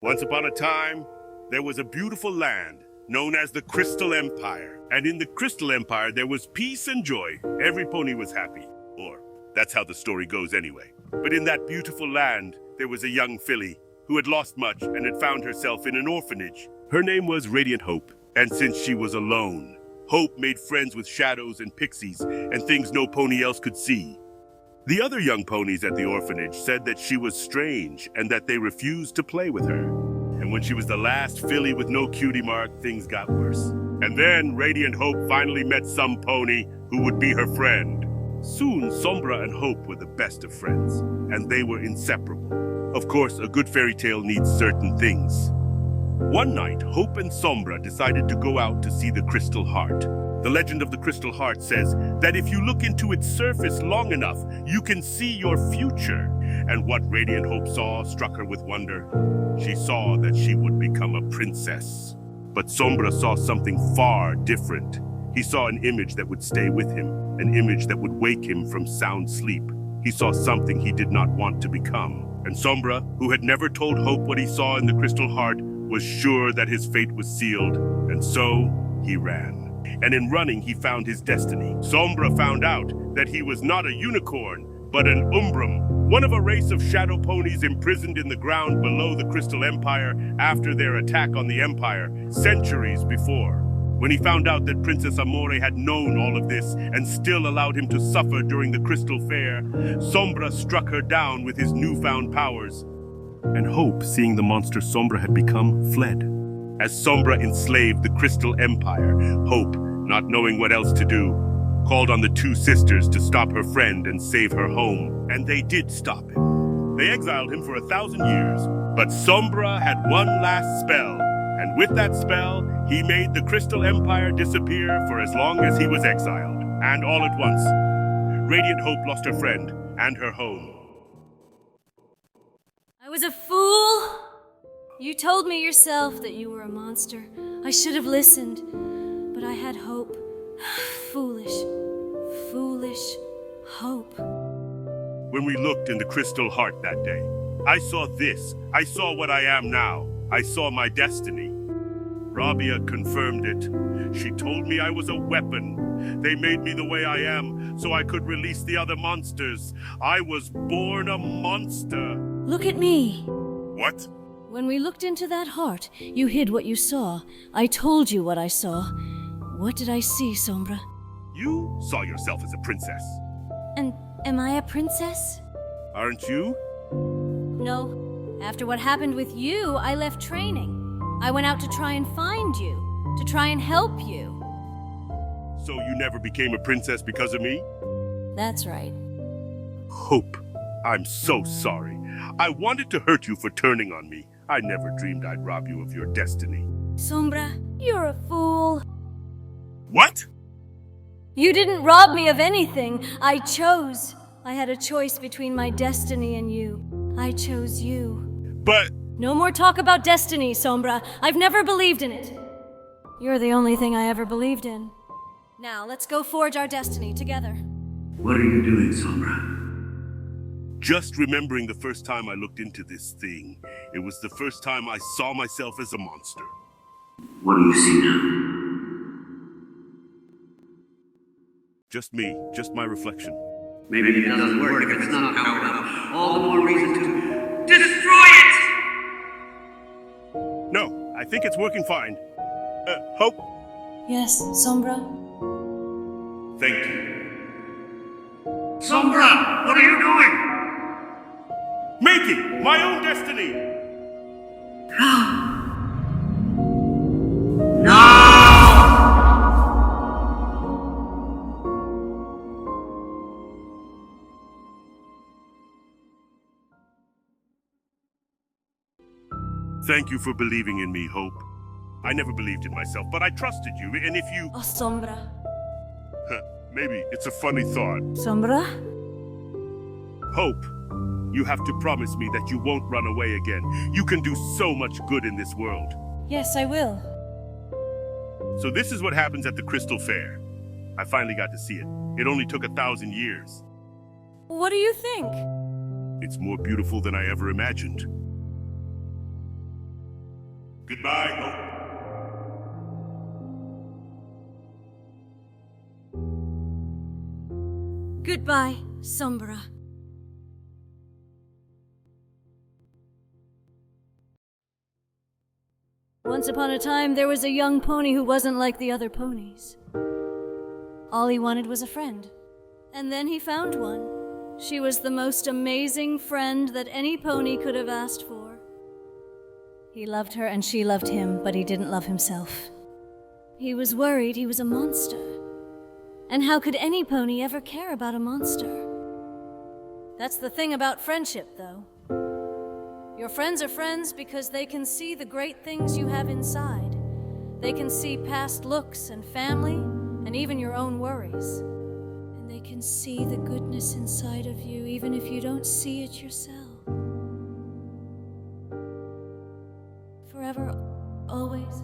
Once upon a time, there was a beautiful land known as the Crystal Empire. And in the Crystal Empire, there was peace and joy. Every pony was happy. Or, that's how the story goes anyway. But in that beautiful land, there was a young filly who had lost much and had found herself in an orphanage. Her name was Radiant Hope. And since she was alone, Hope made friends with shadows and pixies and things no pony else could see. The other young ponies at the orphanage said that she was strange and that they refused to play with her. And when she was the last filly with no cutie mark, things got worse. And then Radiant Hope finally met some pony who would be her friend. Soon, Sombra and Hope were the best of friends, and they were inseparable. Of course, a good fairy tale needs certain things. One night, Hope and Sombra decided to go out to see the Crystal Heart. The legend of the Crystal Heart says that if you look into its surface long enough, you can see your future. And what Radiant Hope saw struck her with wonder. She saw that she would become a princess. But Sombra saw something far different. He saw an image that would stay with him, an image that would wake him from sound sleep. He saw something he did not want to become. And Sombra, who had never told Hope what he saw in the Crystal Heart, was sure that his fate was sealed, and so he ran. And in running, he found his destiny. Sombra found out that he was not a unicorn, but an Umbrum, one of a race of shadow ponies imprisoned in the ground below the Crystal Empire after their attack on the Empire, centuries before. When he found out that Princess Amore had known all of this and still allowed him to suffer during the Crystal Fair, Sombra struck her down with his newfound powers. And Hope, seeing the monster Sombra had become, fled. As Sombra enslaved the Crystal Empire, Hope, not knowing what else to do, called on the two sisters to stop her friend and save her home. And they did stop him. They exiled him for 1,000 years, but Sombra had one last spell, and with that spell, he made the Crystal Empire disappear for as long as he was exiled. And all at once, Radiant Hope lost her friend and her home. I was a fool. You told me yourself that you were a monster. I should have listened, but I had hope. Foolish hope. When we looked in the Crystal Heart that day, I saw this. I saw what I am now. I saw my destiny. Rabia confirmed it. She told me I was a weapon. They made me the way I am so I could release the other monsters. I was born a monster. Look at me. What? When we looked into that heart, you hid what you saw. I told you what I saw. What did I see, Sombra? You saw yourself as a princess. And am I a princess? Aren't you? No. After what happened with you, I left training. I went out to try and find you, to try and help you. So you never became a princess because of me? That's right. Hope, I'm so sorry. I wanted to hurt you for turning on me. I never dreamed I'd rob you of your destiny. Sombra, you're a fool. What? You didn't rob me of anything. I chose. I had a choice between my destiny and you. I chose you. But... No more talk about destiny, Sombra. I've never believed in it. You're the only thing I ever believed in. Now, let's go forge our destiny together. What are you doing, Sombra? Just remembering the first time I looked into this thing. It was the first time I saw myself as a monster. What do you see now? Just me, just my reflection. Maybe it doesn't work if it's not powered up. All the more reason to destroy it! No, I think it's working fine. Hope? Yes, Sombra? Thank you. Sombra, what are you doing? Making my own destiny! No! Thank you for believing in me, Hope. I never believed in myself, but I trusted you, and if you... Oh, Sombra. Maybe it's a funny thought. Sombra? Hope, you have to promise me that you won't run away again. You can do so much good in this world. Yes, I will. So this is what happens at the Crystal Fair. I finally got to see it. It only took 1,000 years. What do you think? It's more beautiful than I ever imagined. Goodbye, Hope. Goodbye, Sombra. Once upon a time, there was a young pony who wasn't like the other ponies. All he wanted was a friend. And then he found one. She was the most amazing friend that any pony could have asked for. He loved her and she loved him, but he didn't love himself. He was worried he was a monster. And how could any pony ever care about a monster? That's the thing about friendship, though. Your friends are friends because they can see the great things you have inside. They can see past looks and family, and even your own worries. And they can see the goodness inside of you, even if you don't see it yourself. Forever, always.